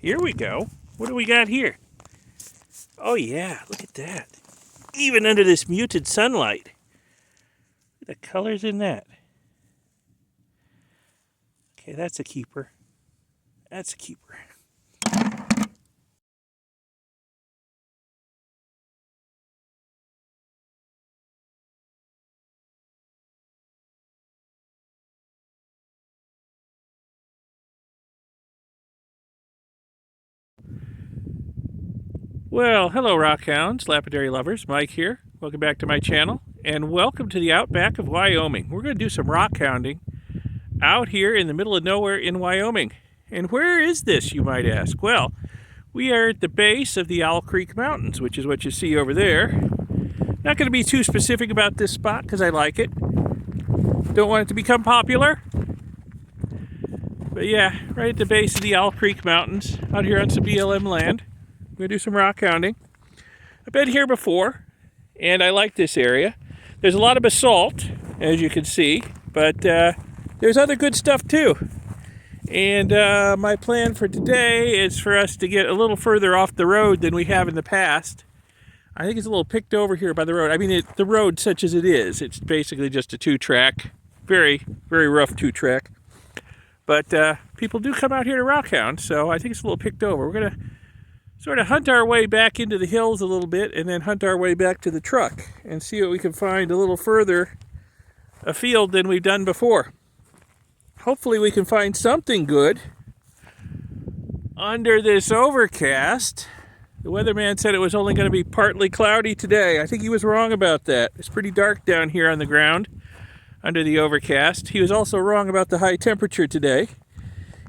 Here we go. What do we got here? Oh yeah, look at that. Even under this muted sunlight. Look at the colors in that. Okay, that's a keeper. That's a keeper. Well, hello rockhounds, lapidary lovers, Mike here. Welcome back to my channel, and welcome to the outback of Wyoming. We're going to do some rockhounding out here in the middle of nowhere in Wyoming. And where is this, you might ask? Well, we are at the base of the Owl Creek Mountains, which is what you see over there. Not going to be too specific about this spot because I like it. Don't want it to become popular. But yeah, right at the base of the Owl Creek Mountains, out here on some BLM land. We're going to do some rockhounding. I've been here before, and I like this area. There's a lot of basalt, as you can see, but there's other good stuff too. And my plan for today is for us to get a little further off the road than we have in the past. I think it's a little picked over here by the road. I mean, the road such as it is, it's basically just a two-track, very, very rough two-track. But people do come out here to rockhound, so I think it's a little picked over. We're going to sort of hunt our way back into the hills a little bit and then hunt our way back to the truck and see what we can find a little further afield than we've done before. Hopefully we can find something good under this overcast. The weatherman said it was only going to be partly cloudy today. I think he was wrong about that. It's pretty dark down here on the ground under the overcast. He was also wrong about the high temperature today.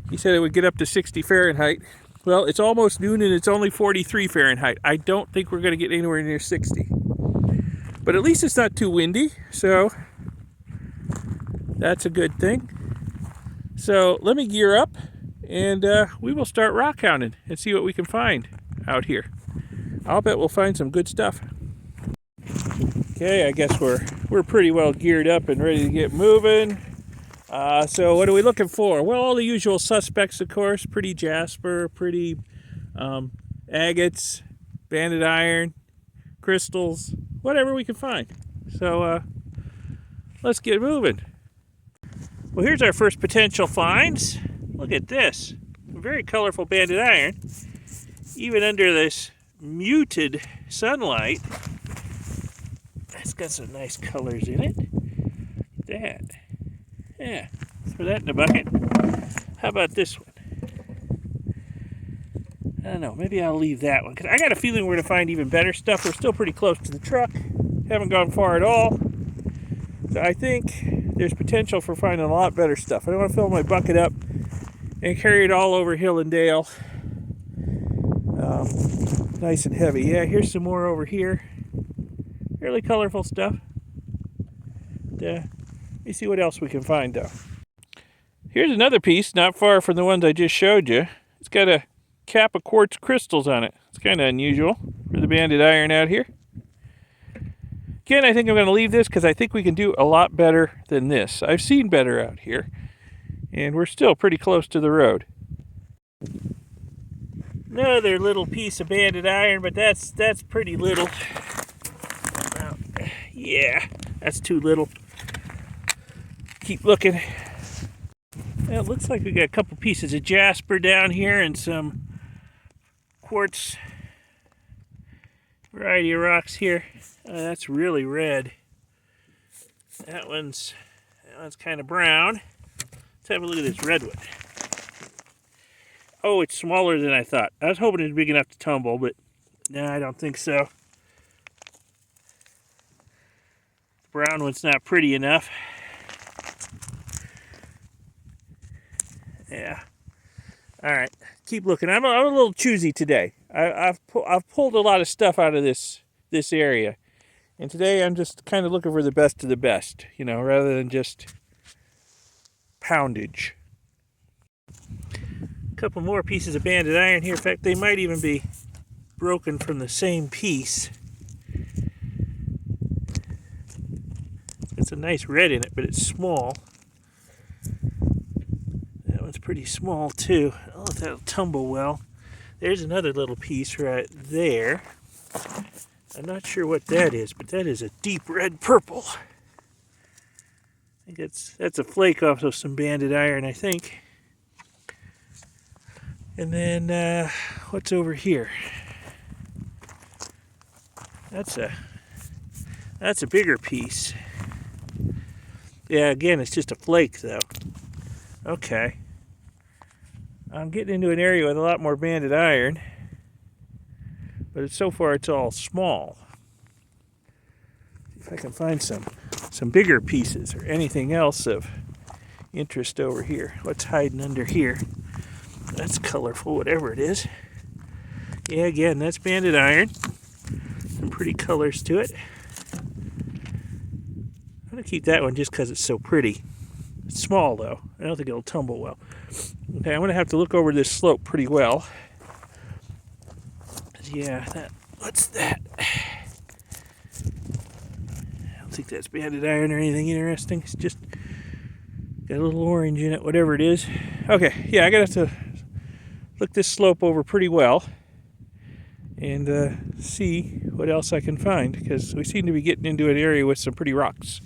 He said it would get up to 60 Fahrenheit. Well, it's almost noon and it's only 43 Fahrenheit. I don't think we're going to get anywhere near 60. But at least it's not too windy, so that's a good thing. So let me gear up and we will start rockhounding and see what we can find out here. I'll bet we'll find some good stuff. Okay, I guess we're pretty well geared up and ready to get moving. So what are we looking for? Well, all the usual suspects, of course. Pretty Jasper, pretty agates, banded iron, crystals, whatever we can find. So let's get moving. Well, here's our first potential finds. Look at this. A very colorful banded iron. Even under this muted sunlight, it's got some nice colors in it. Look at that. Yeah, throw that in the bucket. How about this one? I don't know, maybe I'll leave that one, because I got a feeling we're going to find even better stuff. We're still pretty close to the truck. Haven't gone far at all. So I think there's potential for finding a lot better stuff. I don't want to fill my bucket up and carry it all over hill and dale. Nice and heavy. Yeah, here's some more over here. Fairly colorful stuff. Let me see what else we can find, though. Here's another piece, not far from the ones I just showed you. It's got a cap of quartz crystals on it. It's kind of unusual for the banded iron out here. Again, I think I'm going to leave this because I think we can do a lot better than this. I've seen better out here, and we're still pretty close to the road. Another little piece of banded iron, but that's pretty little. Yeah, that's too little. Keep looking. Well, it looks like we got a couple pieces of Jasper down here and some quartz variety of rocks here. That's really red. That one's kind of brown. Let's have a look at this red one. Oh, it's smaller than I thought. I was hoping it was big enough to tumble, but no, I don't think so. The brown one's not pretty enough. Yeah. All right. Keep looking. I'm a little choosy today. I've pulled a lot of stuff out of this area, and today I'm just kind of looking for the best of the best, you know, rather than just poundage. A couple more pieces of banded iron here. In fact, they might even be broken from the same piece. It's a nice red in it, but it's small. That one's pretty small too. Oh, that'll tumble well. There's another little piece right there. I'm not sure what that is, but that is a deep red purple. I think that's a flake off of some banded iron, I think. And then what's over here? That's a bigger piece. Yeah, again, it's just a flake though. Okay. I'm getting into an area with a lot more banded iron, but so far it's all small. See if I can find some bigger pieces or anything else of interest over here. What's hiding under here? That's colorful, whatever it is. Yeah, again, that's banded iron. Some pretty colors to it. I'm going to keep that one just because it's so pretty. It's small, though. I don't think it'll tumble well. Okay, I'm going to have to look over this slope pretty well. Yeah, what's that? I don't think that's banded iron or anything interesting. It's just got a little orange in it, whatever it is. Okay, yeah, I got to have to look this slope over pretty well and see what else I can find, because we seem to be getting into an area with some pretty rocks.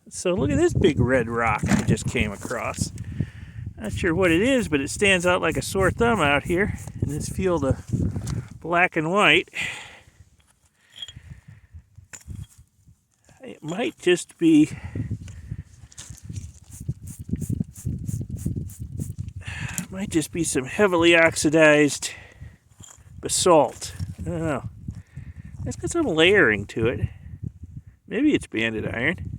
So look at this big red rock I just came across. Not sure what it is, but it stands out like a sore thumb out here in this field of black and white. It might just be some heavily oxidized basalt. I don't know. It's got some layering to it. Maybe it's banded iron.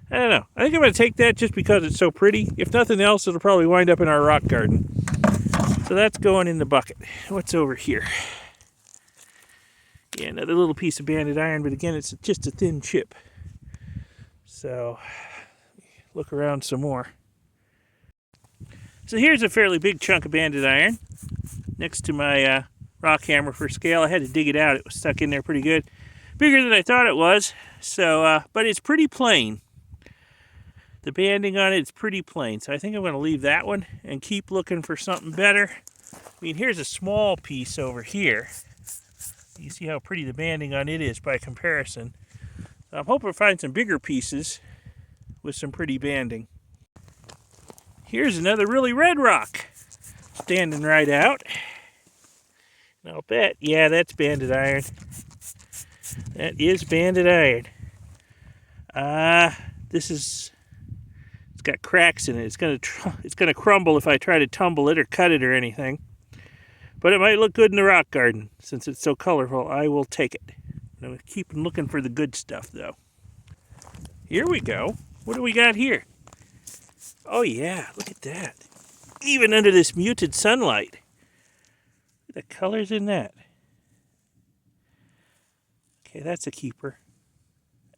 I don't know. I think I'm going to take that just because it's so pretty. If nothing else, it'll probably wind up in our rock garden. So that's going in the bucket. What's over here? Yeah, another little piece of banded iron, but again, it's just a thin chip. So, look around some more. So here's a fairly big chunk of banded iron next to my rock hammer for scale. I had to dig it out. It was stuck in there pretty good. Bigger than I thought it was. So, but it's pretty plain. The banding on it is pretty plain. So I think I'm going to leave that one and keep looking for something better. I mean, here's a small piece over here. You see how pretty the banding on it is by comparison. So I'm hoping to find some bigger pieces with some pretty banding. Here's another really red rock standing right out. And I'll bet, yeah, that's banded iron. That is banded iron. It's got cracks in it. It's gonna crumble if I try to tumble it or cut it or anything. But it might look good in the rock garden since it's so colorful. I will take it. I'm gonna keep looking for the good stuff though. Here we go. What do we got here? Oh yeah, look at that. Even under this muted sunlight. Look at the colors in that. Okay, that's a keeper.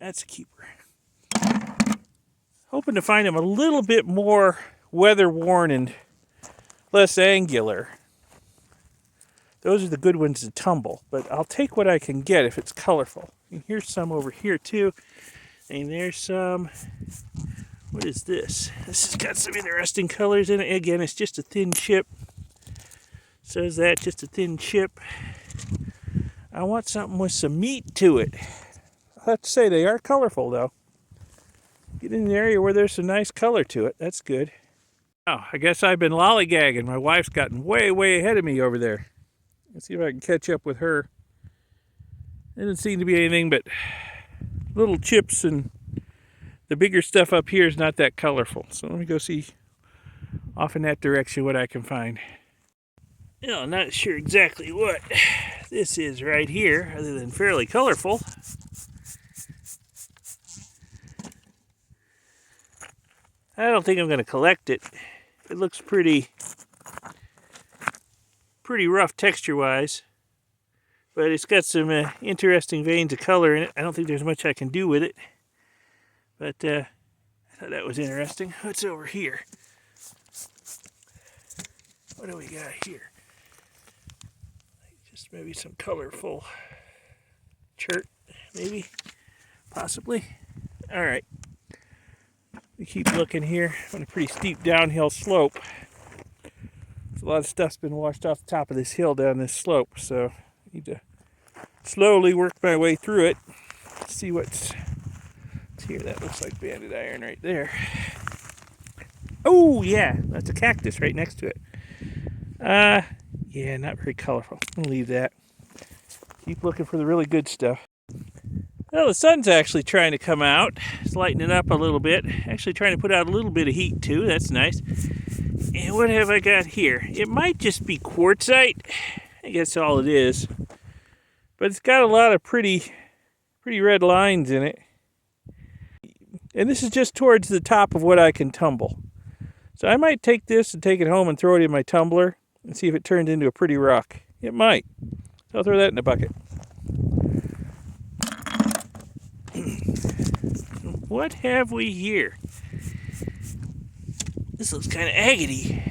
That's a keeper. Hoping to find them a little bit more weather-worn and less angular. Those are the good ones to tumble, but I'll take what I can get if it's colorful. And here's some over here too. And there's some, what is this? This has got some interesting colors in it. Again, it's just a thin chip. Says that, just a thin chip. I want something with some meat to it. I have to say they are colorful though. Get in an area where there's some nice color to it. That's good. Oh, I guess I've been lollygagging. My wife's gotten way, way ahead of me over there. Let's see if I can catch up with her. There doesn't seem to be anything but little chips, and the bigger stuff up here is not that colorful. So let me go see off in that direction what I can find. You know, I'm not sure exactly what this is right here, other than fairly colorful. I don't think I'm going to collect it. It looks pretty rough texture-wise, but it's got some interesting veins of color in it. I don't think there's much I can do with it, but I thought that was interesting. What's over here? What do we got here? Just maybe some colorful chert, maybe, possibly. All right. We keep looking here on a pretty steep downhill slope. A lot of stuff's been washed off the top of this hill down this slope, so I need to slowly work my way through it. See what's here. That looks like banded iron right there. Oh yeah, that's a cactus right next to it. Yeah, not very colorful. I'm gonna leave that. Keep looking for the really good stuff. Well, the sun's actually trying to come out. It's lightening up a little bit. Actually trying to put out a little bit of heat too. That's nice. And what have I got here? It might just be quartzite. I guess all it is. But it's got a lot of pretty red lines in it. And this is just towards the top of what I can tumble. So I might take this and take it home and throw it in my tumbler and see if it turns into a pretty rock. It might. So I'll throw that in a bucket. What have we here? This looks kind of agate-y.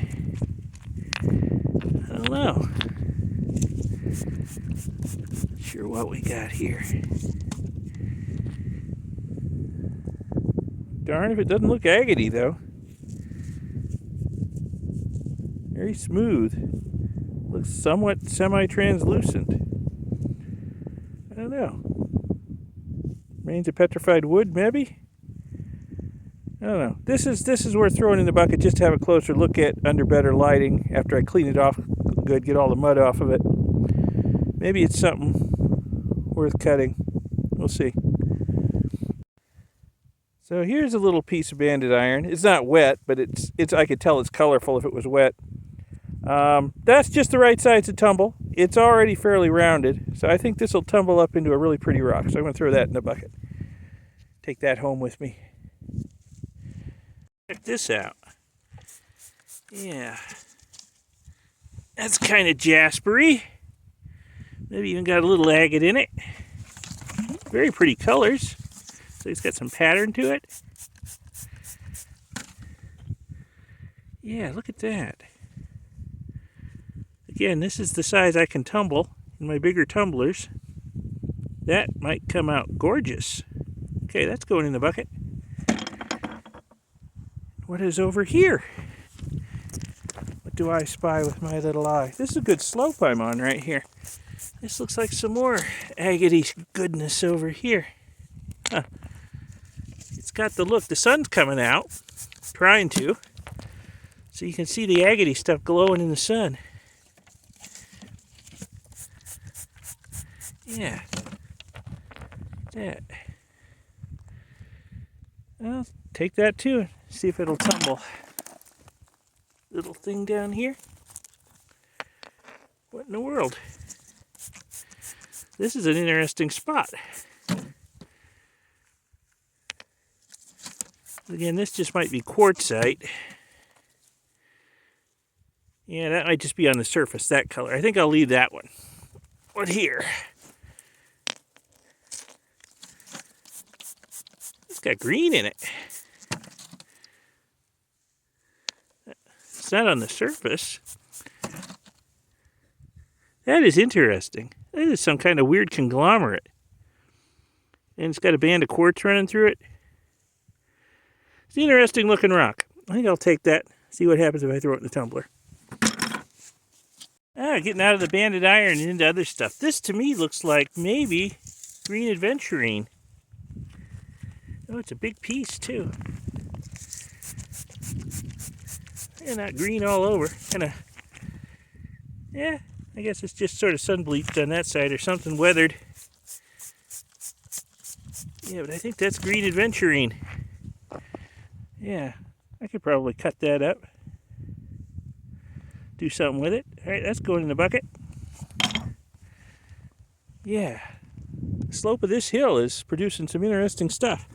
I don't know. Not sure what we got here. Darn if it doesn't look agate-y though. Very smooth. Looks somewhat semi-translucent. I don't know. Remains of petrified wood, maybe? I don't know. This is worth throwing in the bucket just to have a closer look at under better lighting after I clean it off good, get all the mud off of it. Maybe it's something worth cutting. We'll see. So here's a little piece of banded iron. It's not wet, but it's I could tell it's colorful if it was wet. That's just the right size to tumble. It's already fairly rounded, so I think this will tumble up into a really pretty rock. So I'm going to throw that in the bucket. Take that home with me. Check this out. Yeah. That's kind of Jasper-y. Maybe even got a little agate in it. Very pretty colors. So it's got some pattern to it. Yeah, look at that. Again, this is the size I can tumble in my bigger tumblers. That might come out gorgeous. Okay, that's going in the bucket. What is over here? What do I spy with my little eye? This is a good slope I'm on right here. This looks like some more agate goodness over here. Huh. It's got the look. The sun's coming out, trying to. So you can see the agate stuff glowing in the sun. Yeah. That. I'll take that too. See if it'll tumble. Little thing down here. What in the world? This is an interesting spot. Again, this just might be quartzite. Yeah, that might just be on the surface, that color. I think I'll leave that one. What here? It's got green in it. It's not on the surface. That is interesting. That is some kind of weird conglomerate. And it's got a band of quartz running through it. It's an interesting looking rock. I think I'll take that, see what happens if I throw it in the tumbler. Getting out of the banded iron and into other stuff. This to me looks like maybe green aventurine. Oh, it's a big piece too. And not green all over. Yeah, I guess it's just sort of sun bleached on that side or something weathered. Yeah, but I think that's green aventurine. Yeah, I could probably cut that up. Do something with it. All right, that's going in the bucket. Yeah, the slope of this hill is producing some interesting stuff.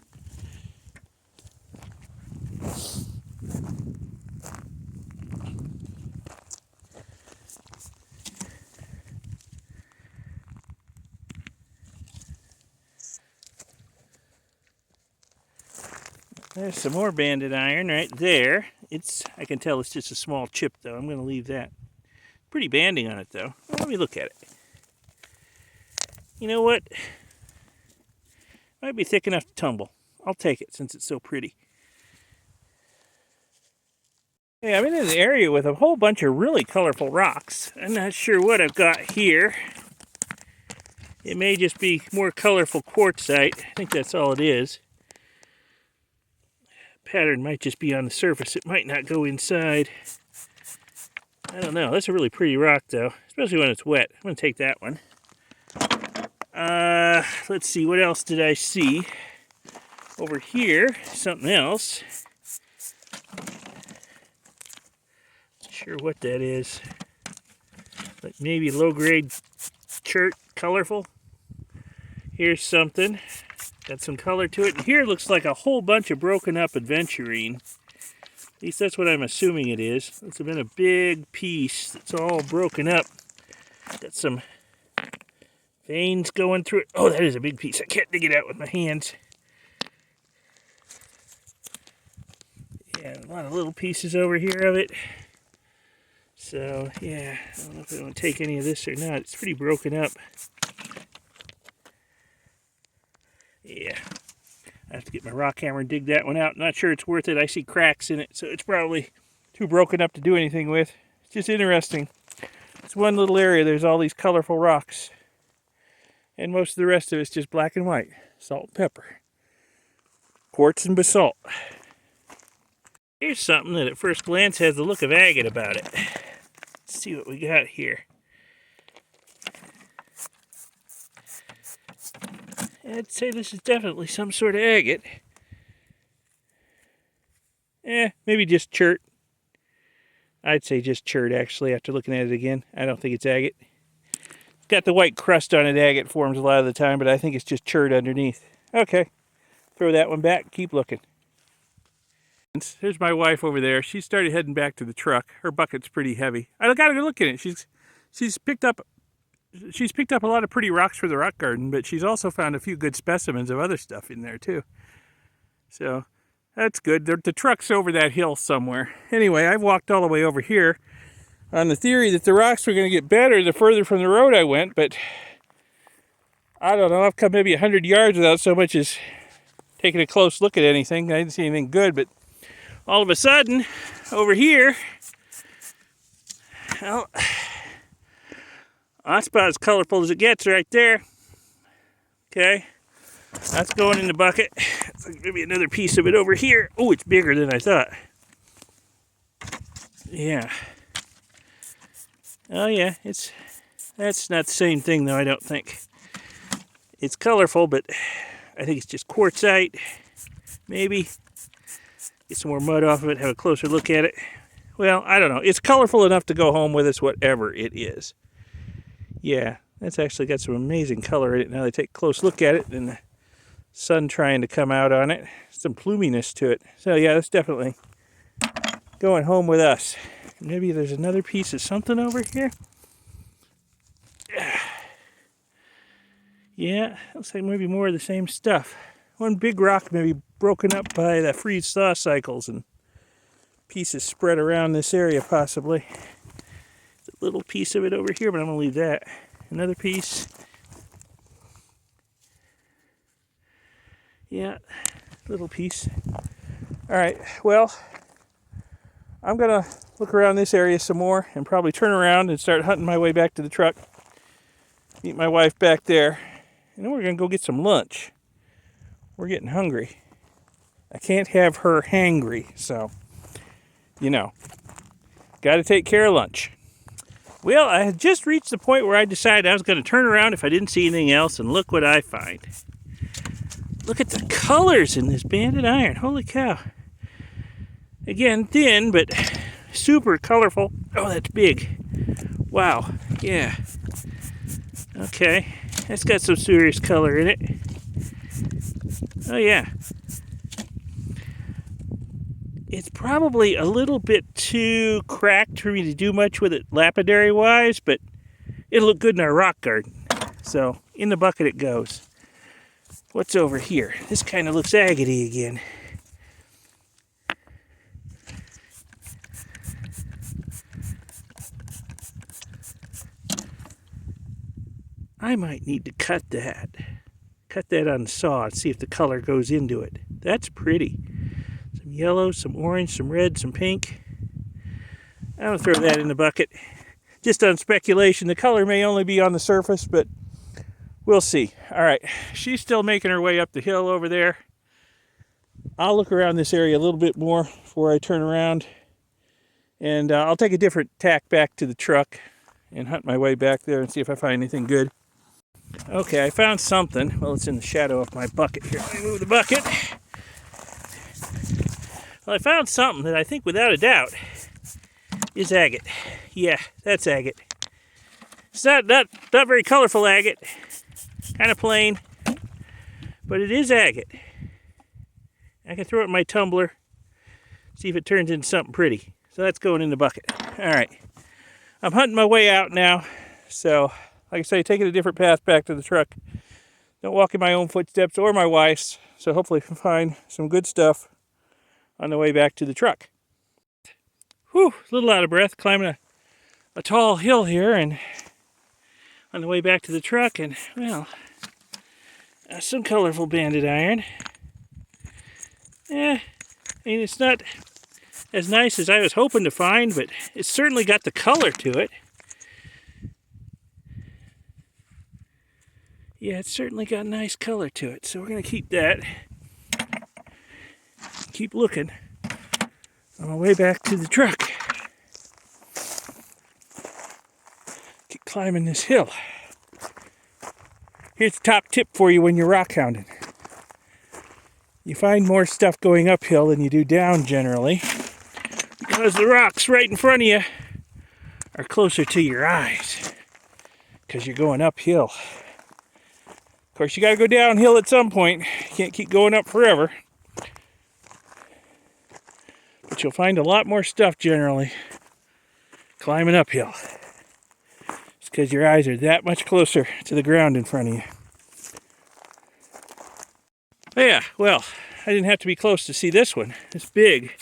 There's some more banded iron right there. I can tell it's just a small chip though. I'm going to leave that. Pretty banding on it though. Well, let me look at it. You know what? Might be thick enough to tumble. I'll take it since it's so pretty. Yeah, I'm in an area with a whole bunch of really colorful rocks. I'm not sure what I've got here. It may just be more colorful quartzite. I think that's all it is. Pattern might just be on the surface. It might not go inside. I don't know. That's a really pretty rock, though, especially when it's wet. I'm going to take that one. Let's see. What else did I see? Over here, something else. Not sure what that is. But maybe low-grade chert, colorful. Here's something. Got some color to it. And here looks like a whole bunch of broken up aventurine. At least that's what I'm assuming it is. It's been a big piece that's all broken up. Got some veins going through it. Oh, that is a big piece. I can't dig it out with my hands. Yeah, a lot of little pieces over here of it. So, yeah, I don't know if I want to take any of this or not. It's pretty broken up. Yeah, I have to get my rock hammer and dig that one out. Not sure it's worth it. I see cracks in it, so it's probably too broken up to do anything with. It's just interesting. It's one little area. There's all these colorful rocks. And most of the rest of it's just black and white. Salt and pepper. Quartz and basalt. Here's something that at first glance has the look of agate about it. Let's see what we got here. I'd say this is definitely some sort of agate. Maybe just chert. I'd say just chert, actually, after looking at it again. I don't think it's agate. It's got the white crust on it. Agate forms a lot of the time, but I think it's just chert underneath. Okay. Throw that one back. Keep looking. There's my wife over there. She started heading back to the truck. Her bucket's pretty heavy. I gotta go look at it. She's picked up a lot of pretty rocks for the rock garden, but she's also found a few good specimens of other stuff in there too. So that's good. The truck's over that hill somewhere. Anyway, I've walked all the way over here on the theory that the rocks were going to get better the further from the road I went, but I don't know. I've come maybe 100 yards without so much as taking a close look at anything. I didn't see anything good, but all of a sudden, over here, well, that's about as colorful as it gets right there. Okay, that's going in the bucket. Maybe another piece of it over here. Oh, it's bigger than I thought. Yeah. Oh yeah, that's not the same thing though, I don't think. It's colorful, but I think it's just quartzite. Maybe. Get some more mud off of it, have a closer look at it. Well, I don't know. It's colorful enough to go home with us, whatever it is. Yeah, that's actually got some amazing color in it. Now they take a close look at it, and the sun trying to come out on it. Some pluminess to it. So yeah, that's definitely going home with us. Maybe there's another piece of something over here. Yeah, looks like maybe more of the same stuff. One big rock maybe broken up by the freeze-thaw cycles and pieces spread around this area possibly. There's a little piece of it over here, but I'm going to leave that. Another piece. Yeah, little piece. All right, well, I'm going to look around this area some more and probably turn around and start hunting my way back to the truck. Meet my wife back there. And then we're going to go get some lunch. We're getting hungry. I can't have her hangry, so, you know, got to take care of lunch. Well, I had just reached the point where I decided I was going to turn around if I didn't see anything else, and look what I find. Look at the colors in this banded iron. Holy cow. Again, thin, but super colorful. Oh, that's big. Wow. Yeah. Okay. That's got some serious color in it. Oh, yeah. It's probably a little bit too cracked for me to do much with it lapidary-wise, but it'll look good in our rock garden. So, in the bucket it goes. What's over here? This kind of looks agate-y again. I might need to cut that. Cut that on the saw and see if the color goes into it. That's pretty. Some yellow, some orange, some red, some pink. I'm going to throw that in the bucket. Just on speculation. The color may only be on the surface, but we'll see. All right, she's still making her way up the hill over there. I'll look around this area a little bit more before I turn around. And I'll take a different tack back to the truck and hunt my way back there and see if I find anything good. Okay, I found something. Well, it's in the shadow of my bucket here. Let me move the bucket. Well, I found something that I think without a doubt is agate. Yeah, that's agate. It's not very colorful agate. Kind of plain. But it is agate. I can throw it in my tumbler. See if it turns into something pretty. So that's going in the bucket. All right. I'm hunting my way out now. So, like I say, taking a different path back to the truck. Don't walk in my own footsteps or my wife's. So hopefully I can find some good stuff on the way back to the truck. Whew, a little out of breath climbing a tall hill here and on the way back to the truck. And, well, some colorful banded iron. Yeah, I mean, it's not as nice as I was hoping to find, but it's certainly got the color to it. Yeah, it's certainly got a nice color to it, so we're going to keep that. Keep looking on my way back to the truck. Keep climbing this hill. Here's the top tip for you when you're rock hounding. You find more stuff going uphill than you do down generally, because the rocks right in front of you are closer to your eyes, because you're going uphill. Of course, you got to go downhill at some point. You can't keep going up forever. But you'll find a lot more stuff generally climbing uphill. It's because your eyes are that much closer to the ground in front of you. Yeah, well, I didn't have to be close to see this one. This big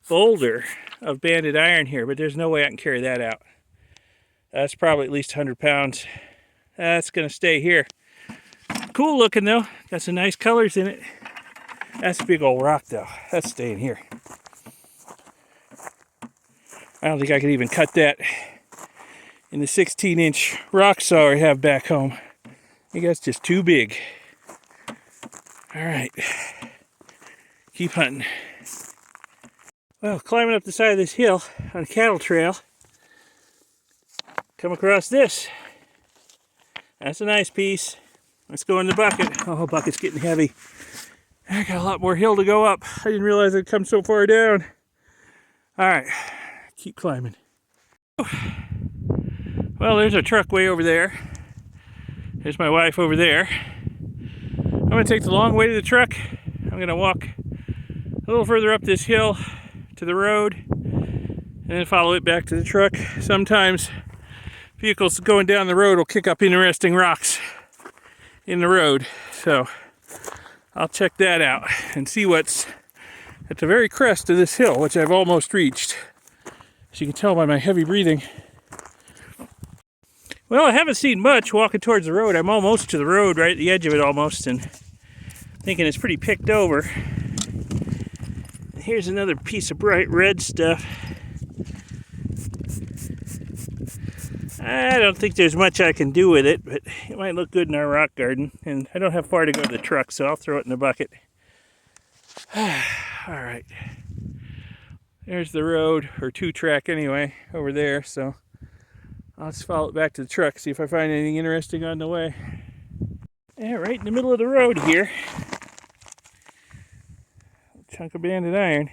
boulder of banded iron here, but there's no way I can carry that out. That's probably at least 100 pounds. That's going to stay here. Cool looking though. Got some nice colors in it. That's a big old rock though. That's staying here. I don't think I could even cut that in the 16-inch rock saw I have back home. I think that's just too big. All right, keep hunting. Well, climbing up the side of this hill on a cattle trail, come across this. That's a nice piece. Let's go in the bucket. Oh, the bucket's getting heavy. I got a lot more hill to go up. I didn't realize I'd come so far down. All right, keep climbing. Well, there's a truck way over there. There's my wife over there. I'm going to take the long way to the truck. I'm going to walk a little further up this hill to the road and then follow it back to the truck. Sometimes vehicles going down the road will kick up interesting rocks in the road. So I'll check that out and see what's at the very crest of this hill, which I've almost reached. As you can tell by my heavy breathing. Well, I haven't seen much walking towards the road. I'm almost to the road, right at the edge of it almost, and thinking it's pretty picked over. Here's another piece of bright red stuff. I don't think there's much I can do with it, but it might look good in our rock garden. And I don't have far to go to the truck, so I'll throw it in the bucket. All right. There's the road, or 2-track anyway, over there, so I'll just follow it back to the truck, see if I find anything interesting on the way. Yeah, right in the middle of the road here. A chunk of banded iron.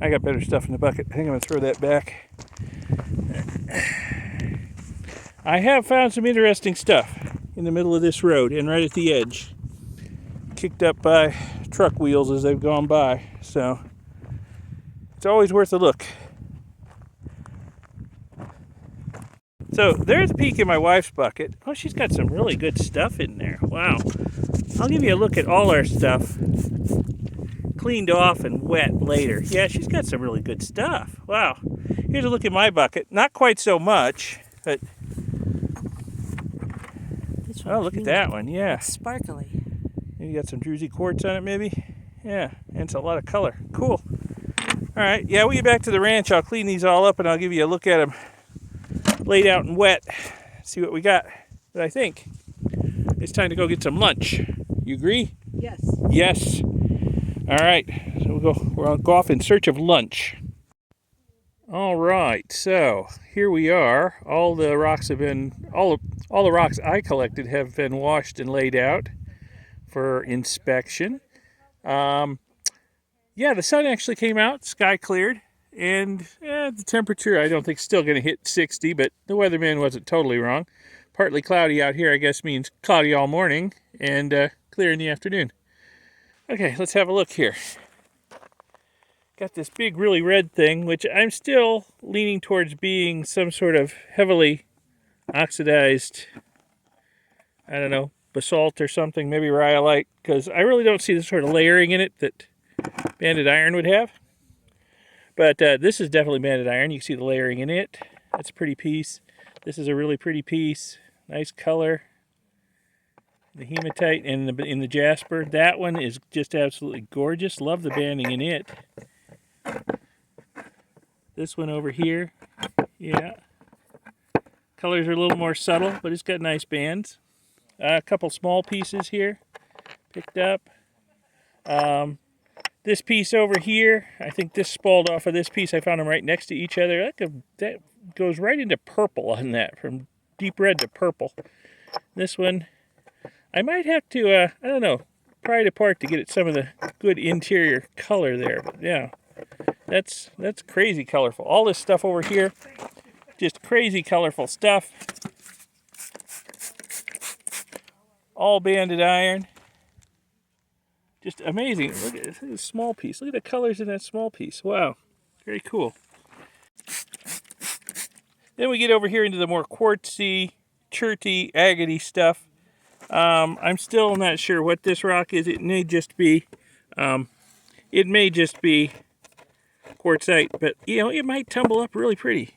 I got better stuff in the bucket. I think I'm going to throw that back. I have found some interesting stuff in the middle of this road and right at the edge. Kicked up by truck wheels as they've gone by. So, it's always worth a look. So there's a peek in my wife's bucket. Oh, she's got some really good stuff in there. Wow. I'll give you a look at all our stuff. Cleaned off and wet later. Yeah, she's got some really good stuff. Wow. Here's a look at my bucket. Not quite so much, but... Oh, look at that one. Yeah. Sparkly. You got some druzy quartz on it maybe? Yeah, and it's a lot of color. Cool. All right, yeah, we get back to the ranch. I'll clean these all up and I'll give you a look at them laid out and wet. See what we got. But I think it's time to go get some lunch. You agree? Yes. Yes. All right, so we'll go off in search of lunch. All right, so here we are. All the rocks have been, all the rocks I collected have been washed and laid out for inspection. Yeah, the sun actually came out, sky cleared, and the temperature I don't think is still going to hit 60, but the weatherman wasn't totally wrong. Partly cloudy out here, I guess, means cloudy all morning and clear in the afternoon. Okay, let's have a look here. Got this big, really red thing, which I'm still leaning towards being some sort of heavily oxidized, I don't know, basalt or something, maybe rhyolite, because I really don't see the sort of layering in it that banded iron would have. But this is definitely banded iron. You can see the layering in it. That's a pretty piece. This is a really pretty piece. Nice color. The hematite and in the Jasper. That one is just absolutely gorgeous. Love the banding in it. This one over here, yeah. Colors are a little more subtle, but it's got nice bands. A couple small pieces here picked up. This piece over here, I think this spalled off of this piece. I found them right next to each other. That goes right into purple on that, from deep red to purple. This one, I might have to, I don't know, pry it apart to get at some of the good interior color there. But yeah, that's crazy colorful. All this stuff over here, just crazy colorful stuff. All banded iron. Just amazing. Look at this small piece. Look at the colors in that small piece. Wow. Very cool. Then we get over here into the more quartzy, cherty, agate stuff. I'm still not sure what this rock is. It may just be quartzite, but you know, it might tumble up really pretty.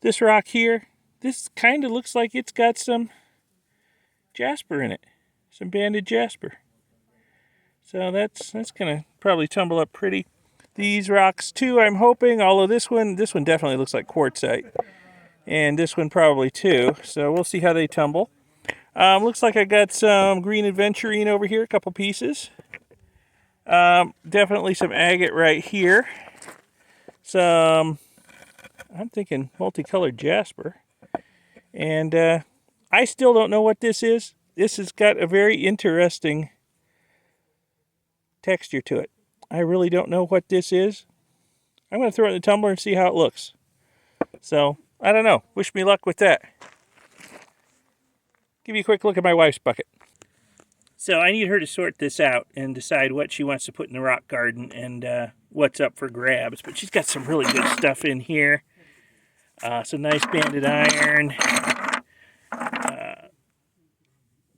This rock here, this kind of looks like it's got some Jasper in it. Some banded Jasper. So that's going to probably tumble up pretty. These rocks too, I'm hoping, although this one definitely looks like quartzite. And this one probably too. So we'll see how they tumble. Looks like I got some green aventurine over here, a couple pieces. Definitely some agate right here. Some, I'm thinking multicolored Jasper. And I still don't know what this is. This has got a very interesting texture to it. I really don't know what this is. I'm going to throw it in the tumbler and see how it looks. So, I don't know. Wish me luck with that. Give you a quick look at my wife's bucket. So I need her to sort this out and decide what she wants to put in the rock garden and what's up for grabs. But she's got some really good stuff in here. Some nice banded iron.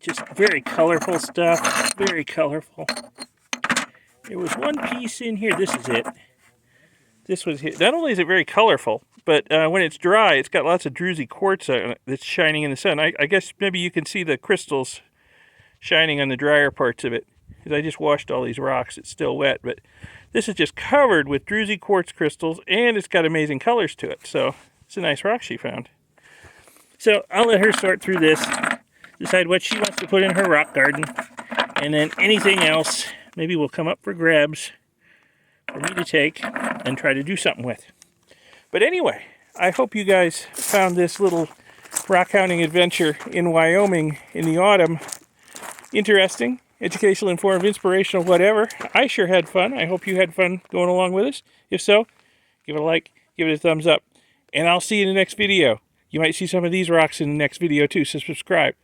Just very colorful stuff. Very colorful. There was one piece in here. This is it. This was it. Not only is it very colorful, but when it's dry, it's got lots of druzy quartz on it that's shining in the sun. I guess maybe you can see the crystals shining on the drier parts of it. Because I just washed all these rocks. It's still wet, but this is just covered with druzy quartz crystals, and it's got amazing colors to it. So it's a nice rock she found. So I'll let her sort through this, decide what she wants to put in her rock garden, and then anything else maybe will come up for grabs for me to take and try to do something with. But anyway, I hope you guys found this little rock hounding adventure in Wyoming in the autumn interesting, educational, informative, inspirational, whatever. I sure had fun. I hope you had fun going along with us. If so, give it a like, give it a thumbs up, and I'll see you in the next video. You might see some of these rocks in the next video too, so subscribe.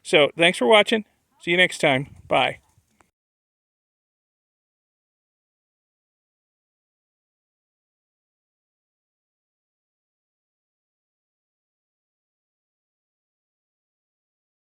So, thanks for watching. See you next time. Bye.